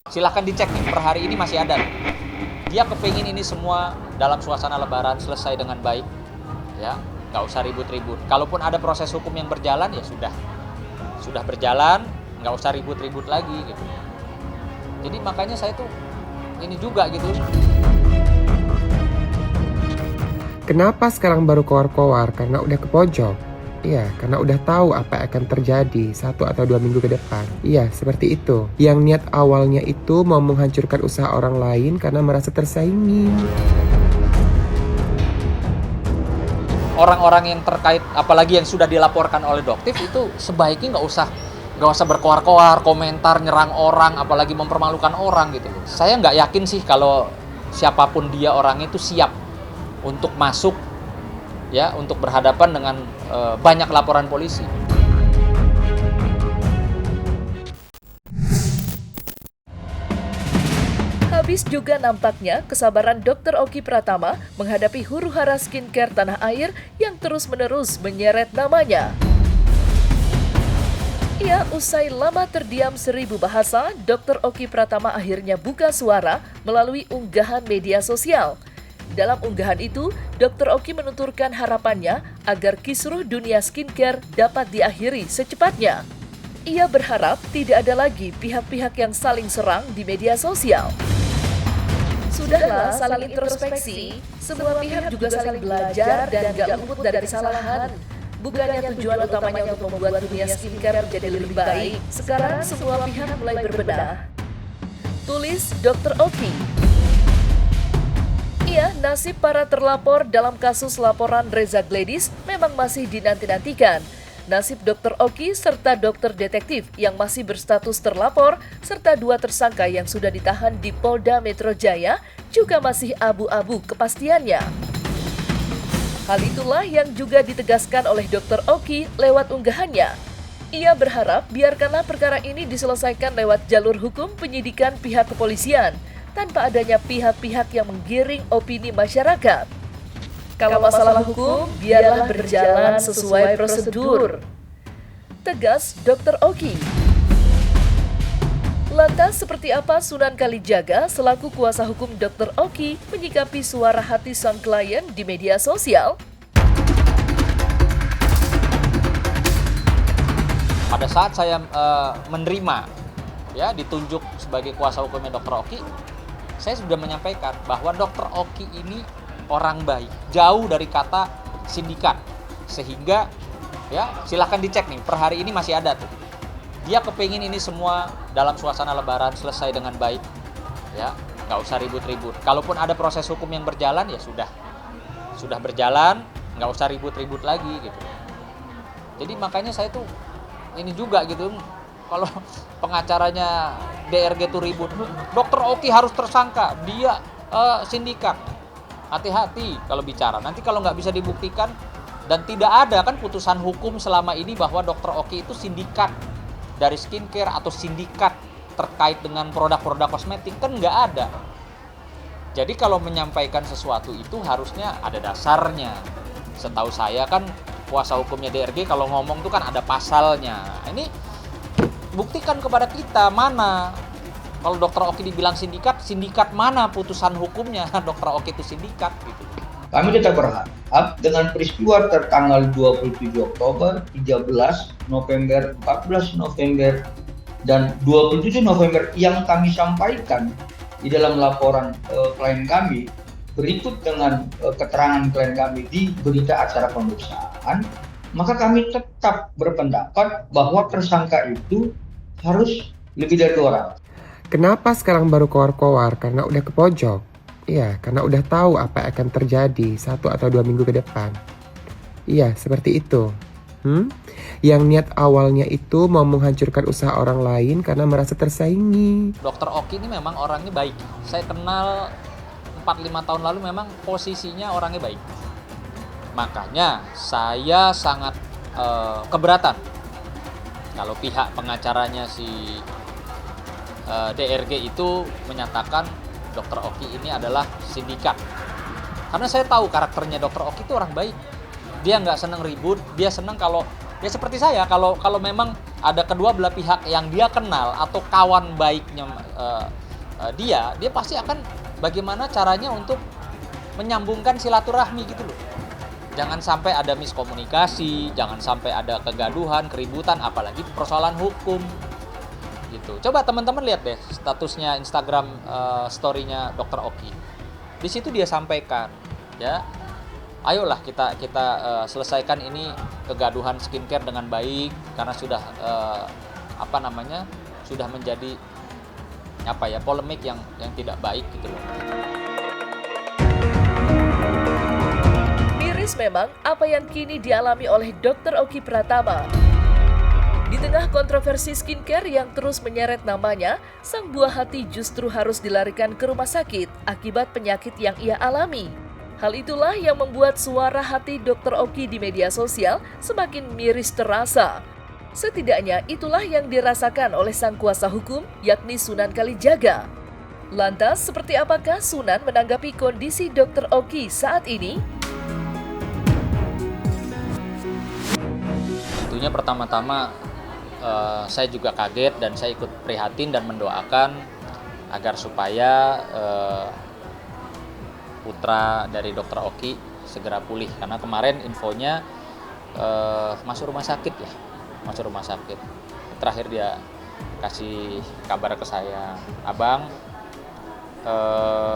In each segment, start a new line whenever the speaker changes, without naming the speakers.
Silahkan dicek nih, per hari ini masih ada. Dia kepingin ini semua dalam suasana lebaran selesai dengan baik, ya, nggak usah ribut-ribut. Kalaupun ada proses hukum yang berjalan, ya sudah berjalan, nggak usah ribut-ribut lagi gitu. Jadi makanya saya tuh ini juga gitu.
Kenapa sekarang baru kowar-kowar? Karena udah ke pojok. Iya, karena udah tahu apa yang akan terjadi 1 atau 2 minggu ke depan. Iya, seperti itu. Yang niat awalnya itu mau menghancurkan usaha orang lain karena merasa tersaingi.
Orang-orang yang terkait, apalagi yang sudah dilaporkan oleh Doktiv, itu sebaiknya nggak usah berkoar-koar, komentar, nyerang orang, apalagi mempermalukan orang gitu. Saya nggak yakin sih kalau siapapun dia orangnya itu siap untuk masuk, ya, untuk berhadapan dengan banyak laporan polisi.
Habis juga nampaknya kesabaran Dr. Oki Pratama menghadapi huru-hara skincare tanah air yang terus-menerus menyeret namanya. Ia usai lama terdiam 1000 bahasa, Dr. Oki Pratama akhirnya buka suara melalui unggahan media sosial. Dalam unggahan itu, Dr. Oki menuturkan harapannya agar kisruh dunia skincare dapat diakhiri secepatnya. Ia berharap tidak ada lagi pihak-pihak yang saling serang di media sosial. Sudahlah saling introspeksi, semua pihak juga saling belajar dan gak luput dari kesalahan. Bukannya tujuan utamanya untuk membuat dunia skincare menjadi lebih baik, sekarang semua pihak mulai berbenah. Tulis Dr. Oki. Iya, nasib para terlapor dalam kasus laporan Reza Gladys memang masih dinanti-nantikan. Nasib Dr. Oki serta dokter detektif yang masih berstatus terlapor serta 2 tersangka yang sudah ditahan di Polda Metro Jaya juga masih abu-abu kepastiannya. Hal itulah yang juga ditegaskan oleh Dr. Oki lewat unggahannya. Ia berharap biarkanlah perkara ini diselesaikan lewat jalur hukum penyidikan pihak kepolisian, tanpa adanya pihak-pihak yang menggiring opini masyarakat. Kalau masalah hukum, biarlah berjalan sesuai prosedur. Tegas Dr. Oki. Lantas seperti apa Sunan Kalijaga selaku kuasa hukum Dr. Oki menyikapi suara hati sang klien di media sosial?
Pada saat saya menerima, ya, ditunjuk sebagai kuasa hukumnya Dr. Oki, saya sudah menyampaikan bahwa Dr. Oki ini orang baik, jauh dari kata sindikat, sehingga, ya, silahkan dicek nih, per hari ini masih ada tuh. Dia kepingin ini semua dalam suasana lebaran selesai dengan baik, ya, nggak usah ribut-ribut. Kalaupun ada proses hukum yang berjalan, ya sudah berjalan, nggak usah ribut-ribut lagi gitu. Jadi makanya saya tuh ini juga gitu, kalau pengacaranya DRG tuh ribut, Dr. Oki harus tersangka, dia sindikat. Hati-hati kalau bicara, nanti kalau nggak bisa dibuktikan dan tidak ada kan putusan hukum selama ini bahwa Dr. Oki itu sindikat dari skincare atau sindikat terkait dengan produk-produk kosmetik, kan nggak ada. Jadi kalau menyampaikan sesuatu itu harusnya ada dasarnya. Setahu saya kan kuasa hukumnya DRG kalau ngomong tuh kan ada pasalnya. Ini buktikan kepada kita mana. Kalau Dr. Oki dibilang sindikat, sindikat mana putusan hukumnya Dr. Oki itu sindikat gitu.
Kami tetap berharap dengan peristiwa tertanggal 27 Oktober, 13 November, 14 November, dan 27 November yang kami sampaikan di dalam laporan klien kami, berikut dengan keterangan klien kami di berita acara pemeriksaan, maka kami tetap berpendapat bahwa tersangka itu harus lebih dari 2 orang.
Kenapa sekarang baru kowar-kowar? Karena udah ke pojok. Iya, karena udah tahu apa yang akan terjadi 1 atau 2 minggu ke depan. Iya, seperti itu. Yang niat awalnya itu mau menghancurkan usaha orang lain karena merasa tersaingi.
Dr. Oki ini memang orangnya baik. Saya kenal 4-5 tahun lalu, memang posisinya orangnya baik. Makanya saya sangat keberatan kalau pihak pengacaranya si DRG itu menyatakan Dr. Oki ini adalah sindikat. Karena saya tahu karakternya Dr. Oki itu orang baik. Dia nggak seneng ribut, dia seneng kalau Ya seperti saya, kalau memang ada kedua belah pihak yang dia kenal atau kawan baiknya dia pasti akan bagaimana caranya untuk menyambungkan silaturahmi gitu loh. Jangan sampai ada miskomunikasi, jangan sampai ada kegaduhan, keributan, apalagi persoalan hukum gitu. Coba teman-teman lihat deh statusnya Instagram story-nya Dr. Oki. Di situ dia sampaikan, ya, ayolah kita selesaikan ini kegaduhan skincare dengan baik karena sudah sudah menjadi polemik yang tidak baik gitu loh.
Miris memang apa yang kini dialami oleh Dr. Oki Pratama. Di tengah kontroversi skincare yang terus menyeret namanya, sang buah hati justru harus dilarikan ke rumah sakit akibat penyakit yang ia alami. Hal itulah yang membuat suara hati Dr. Oki di media sosial semakin miris terasa. Setidaknya itulah yang dirasakan oleh sang kuasa hukum, yakni Sunan Kalijaga. Lantas, seperti apakah Sunan menanggapi kondisi Dr. Oki saat ini?
Tentunya pertama-tama saya juga kaget dan saya ikut prihatin dan mendoakan agar supaya putra dari Dr. Oki segera pulih, karena kemarin infonya masuk rumah sakit. Terakhir dia kasih kabar ke saya, "Abang,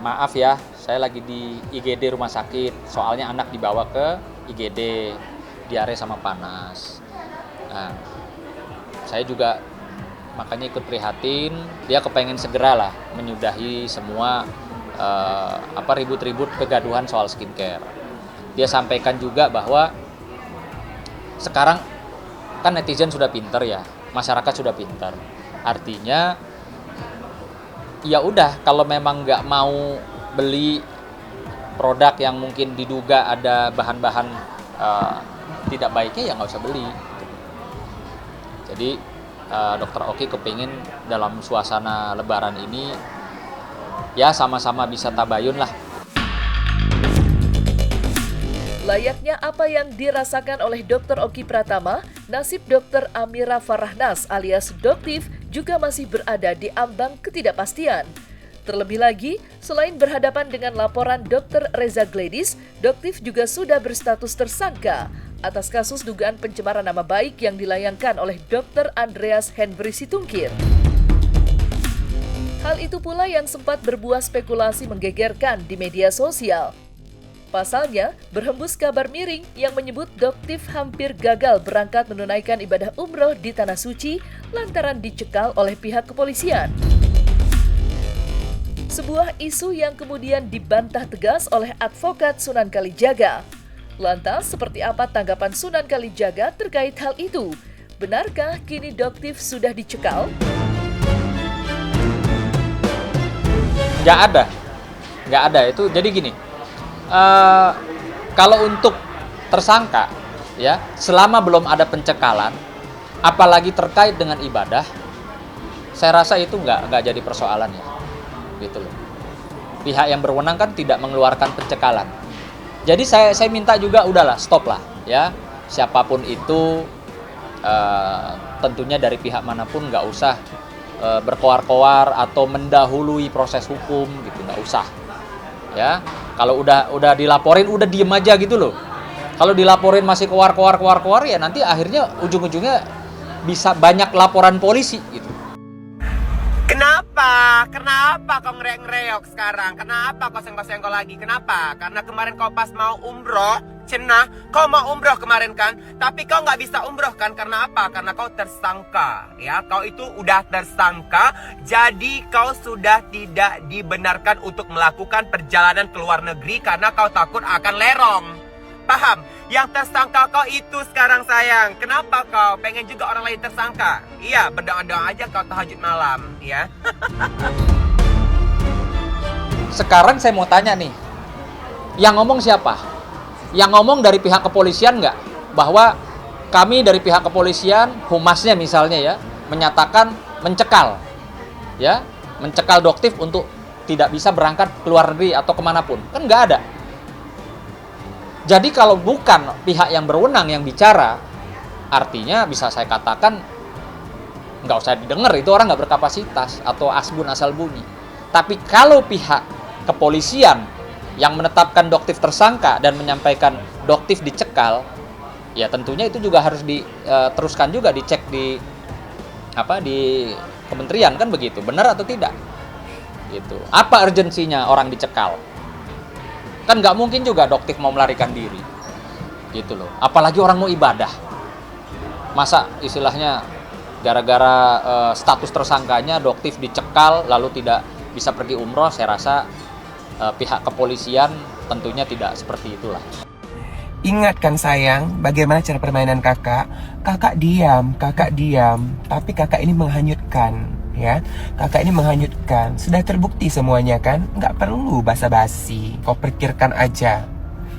maaf ya, saya lagi di IGD rumah sakit, soalnya anak dibawa ke IGD, diare sama panas." Nah, saya juga makanya ikut prihatin, dia kepengen segera lah menyudahi semua ribut-ribut kegaduhan soal skincare. Dia sampaikan juga bahwa sekarang kan netizen sudah pinter ya, masyarakat sudah pinter. Artinya ya udah, kalau memang nggak mau beli produk yang mungkin diduga ada bahan-bahan tidak baiknya, ya nggak usah beli. Jadi Dr. Oki kepingin dalam suasana Lebaran ini ya sama-sama bisa tabayun lah.
Layaknya apa yang dirasakan oleh Dr. Oki Pratama, nasib Dr. Amira Farahnas alias Doktif juga masih berada di ambang ketidakpastian. Terlebih lagi, selain berhadapan dengan laporan Dr. Reza Gladys, Doktif juga sudah berstatus tersangka atas kasus dugaan pencemaran nama baik yang dilayangkan oleh Dr. Andreas Henry Situngkir. Hal itu pula yang sempat berbuah spekulasi menggegerkan di media sosial. Pasalnya, berhembus kabar miring yang menyebut Doktif hampir gagal berangkat menunaikan ibadah umroh di Tanah Suci lantaran dicekal oleh pihak kepolisian. Sebuah isu yang kemudian dibantah tegas oleh advokat Sunan Kalijaga. Lantas, seperti apa tanggapan Sunan Kalijaga terkait hal itu? Benarkah kini Doktif sudah dicekal?
Nggak ada. Itu jadi gini, kalau untuk tersangka, ya, selama belum ada pencekalan, apalagi terkait dengan ibadah, saya rasa itu nggak jadi persoalan ya, gitu loh. Pihak yang berwenang kan tidak mengeluarkan pencekalan. Jadi saya minta juga udahlah, stop lah, ya. Siapapun itu, tentunya dari pihak manapun nggak usah berkoar-koar atau mendahului proses hukum, gitu, nggak usah. Ya, kalau udah dilaporin, udah diem aja gitu loh. Kalau dilaporin masih koar-koar ya nanti akhirnya ujung-ujungnya bisa banyak laporan polisi gitu.
Kenapa kau ngereok sekarang? Kenapa kau senggol-senggol lagi? Kenapa? Karena kemarin kau pas mau umroh, cenah, kau mau umroh kemarin kan? Tapi kau nggak bisa umroh kan? Karena apa? Karena kau tersangka, ya. Kau itu udah tersangka, jadi kau sudah tidak dibenarkan untuk melakukan perjalanan ke luar negeri karena kau takut akan lerong. Paham? Yang tersangka kau itu sekarang sayang. Kenapa kau pengen juga orang lain tersangka? Iya, berdoa-doa aja kau tahajud malam, ya.
Sekarang saya mau tanya nih, yang ngomong siapa? Yang ngomong dari pihak kepolisian nggak? Bahwa kami dari pihak kepolisian, humasnya misalnya ya, menyatakan mencekal, ya, mencekal Doktif untuk tidak bisa berangkat ke luar negeri atau kemanapun. Kan nggak ada. Jadi kalau bukan pihak yang berwenang yang bicara, artinya bisa saya katakan nggak usah didengar, itu orang nggak berkapasitas atau asbun asal bunyi. Tapi kalau pihak kepolisian yang menetapkan Doktif tersangka dan menyampaikan Doktif dicekal, ya tentunya itu juga harus diteruskan juga, dicek di kementerian, kan begitu, benar atau tidak gitu. Apa urgensinya orang dicekal? Kan nggak mungkin juga Doktif mau melarikan diri gitu loh, apalagi orang mau ibadah. Masa istilahnya gara-gara status tersangkanya Doktif dicekal lalu tidak bisa pergi umroh? Saya rasa pihak kepolisian tentunya tidak seperti itulah.
Ingat kan sayang, bagaimana cara permainan kakak? Kakak diam, tapi kakak ini menghanyutkan, ya. Kakak ini menghanyutkan, sudah terbukti semuanya kan? Nggak perlu basa-basi, kau pikirkan aja,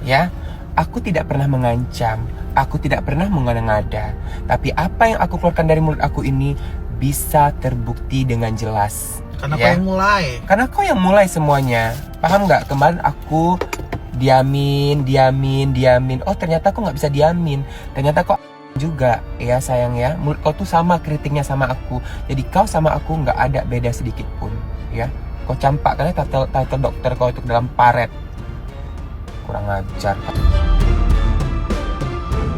ya. Aku tidak pernah mengancam, aku tidak pernah mengada-ngada. Tapi apa yang aku keluarkan dari mulut aku ini bisa terbukti dengan jelas.
Karena
ya?
kau yang mulai.
Karena kau yang mulai semuanya. Paham nggak? Kemarin aku diamin. Oh ternyata kau nggak bisa diamin. Ternyata kau juga, ya sayang ya. Mulut kau tuh sama kritiknya sama aku. Jadi kau sama aku nggak ada beda sedikit pun, ya. Kau campak karena title dokter kau itu dalam paret. Kurang ajar.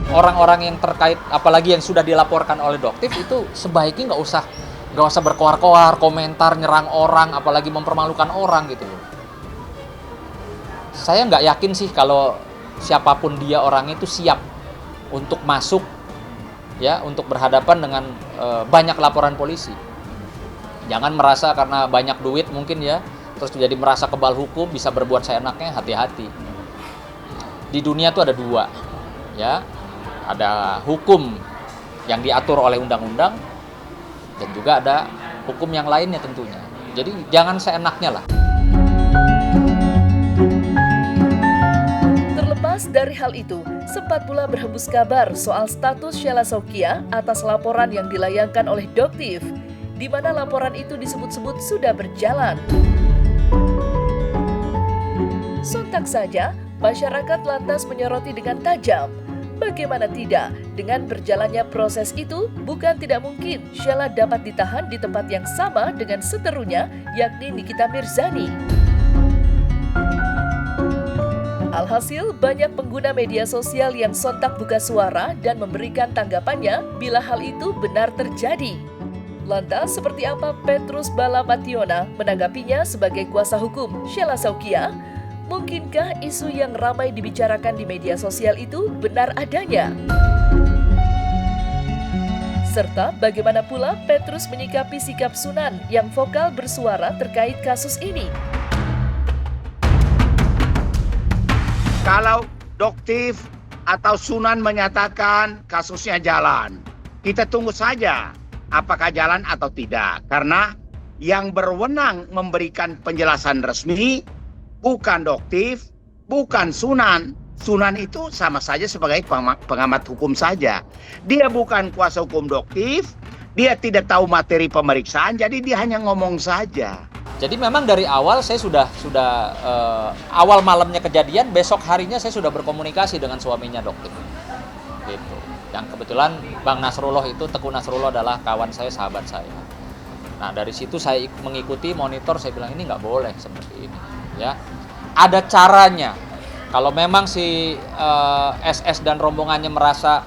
Orang-orang yang terkait, apalagi yang sudah dilaporkan oleh Doktif, itu sebaiknya nggak usah berkoar-koar, komentar, nyerang orang, apalagi mempermalukan orang gitu loh. Saya nggak yakin sih kalau siapapun dia orangnya itu siap untuk masuk, ya, untuk berhadapan dengan banyak laporan polisi. Jangan merasa karena banyak duit mungkin ya, terus jadi merasa kebal hukum, bisa berbuat seenaknya. Hati-hati. Di dunia tuh ada dua, ya. Ada hukum yang diatur oleh undang-undang dan juga ada hukum yang lainnya tentunya. Jadi jangan seenaknya lah.
Terlepas dari hal itu, sempat pula berhembus kabar soal status Sheila Saukia atas laporan yang dilayangkan oleh Doktif, di mana laporan itu disebut-sebut sudah berjalan. Sontak saja, masyarakat lantas menyoroti dengan tajam. Bagaimana tidak, dengan berjalannya proses itu, bukan tidak mungkin Sheila dapat ditahan di tempat yang sama dengan seterunya, yakni Nikita Mirzani. Alhasil, banyak pengguna media sosial yang sontak buka suara dan memberikan tanggapannya bila hal itu benar terjadi. Lantas, seperti apa Petrus Bala Mationa menanggapinya sebagai kuasa hukum Sheila Saukia? Mungkinkah isu yang ramai dibicarakan di media sosial itu benar adanya? Serta bagaimana pula Petrus menyikapi sikap Sunan yang vokal bersuara terkait kasus ini?
Kalau Doktif atau Sunan menyatakan kasusnya jalan, kita tunggu saja apakah jalan atau tidak. Karena yang berwenang memberikan penjelasan resmi bukan Doktif, bukan Sunan. Sunan itu sama saja sebagai pengamat hukum saja. Dia bukan kuasa hukum Doktif, dia tidak tahu materi pemeriksaan, jadi dia hanya ngomong saja.
Jadi memang dari awal saya sudah awal malamnya kejadian, besok harinya saya sudah berkomunikasi dengan suaminya Doktif. Gitu. Yang kebetulan Bang Nasrullah itu, Teguh Nasrullah adalah kawan saya, sahabat saya. Nah dari situ saya mengikuti, monitor, saya bilang ini nggak boleh seperti ini. Ya, ada caranya. Kalau memang si SS dan rombongannya merasa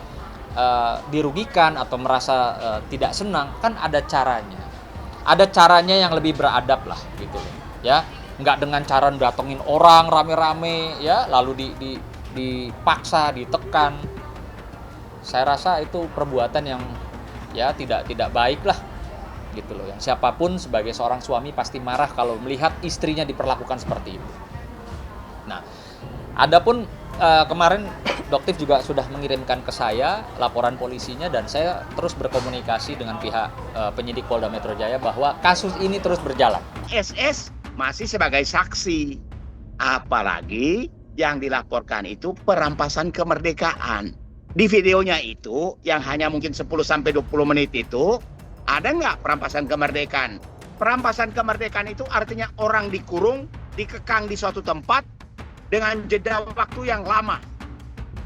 dirugikan atau merasa tidak senang, kan ada caranya. Ada caranya yang lebih beradab lah, gitu loh. Ya, nggak dengan cara datengin orang rame-rame, ya, lalu dipaksa, ditekan. Saya rasa itu perbuatan yang ya tidak baik lah. Gitu loh. Yang siapapun sebagai seorang suami pasti marah kalau melihat istrinya diperlakukan seperti itu. Nah, adapun kemarin Doktif juga sudah mengirimkan ke saya laporan polisinya dan saya terus berkomunikasi dengan pihak penyidik Polda Metro Jaya bahwa kasus ini terus berjalan.
SS masih sebagai saksi, apalagi yang dilaporkan itu perampasan kemerdekaan. Di videonya itu yang hanya mungkin 10-20 menit itu, ada nggak perampasan kemerdekaan? Perampasan kemerdekaan itu artinya orang dikurung, dikekang di suatu tempat dengan jeda waktu yang lama.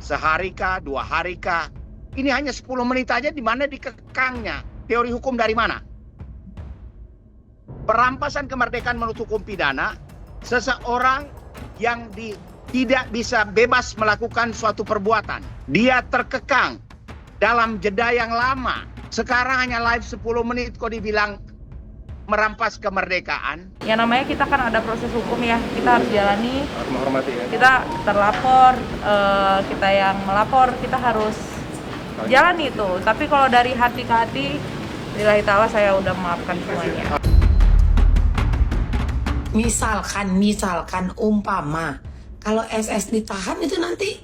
Sehari kah, 2 hari kah, Ini hanya 10 menit aja di mana dikekangnya. Teori hukum dari mana? Perampasan kemerdekaan menurut hukum pidana, seseorang yang tidak bisa bebas melakukan suatu perbuatan. Dia terkekang dalam jeda yang lama. Sekarang hanya live 10 menit kok dibilang merampas kemerdekaan.
Ya namanya kita kan ada proses hukum ya, kita harus jalani. Harus menghormati ya. Kita terlapor, kita yang melapor, kita harus jalani itu. Tapi kalau dari hati ke hati, lillahi ta'ala saya udah memaafkan semuanya.
Misalkan umpama kalau SS ditahan itu nanti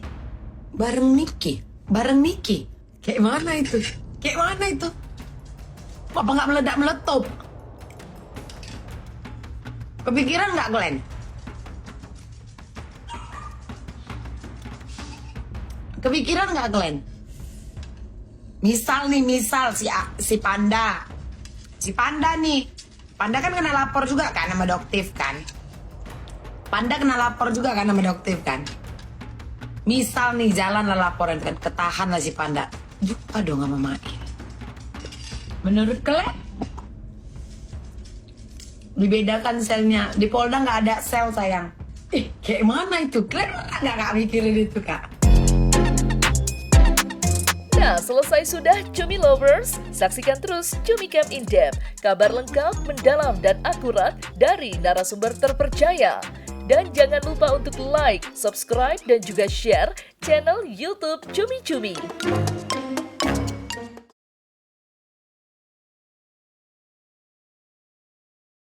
bareng Niki. Kayak mana itu? Apa nggak meledak-meletup? Kepikiran nggak, Glenn? Misal si Panda. Si Panda nih. Panda kan kena lapor juga kan sama Doktif kan? Misal nih jalan lah laporan kan, ketahan lah si Panda. Jumpa dong sama Mai. Menurut kalian? Dibedakan selnya. Di Polda nggak ada sel sayang. Kayak mana itu? Kalian nggak mikirin itu kak?
Nah, selesai sudah Cumi Lovers. Saksikan terus Cumi Camp in Depth, kabar lengkap, mendalam, dan akurat dari narasumber terpercaya. Dan jangan lupa untuk like, subscribe, dan juga share channel YouTube Cumi Cumi.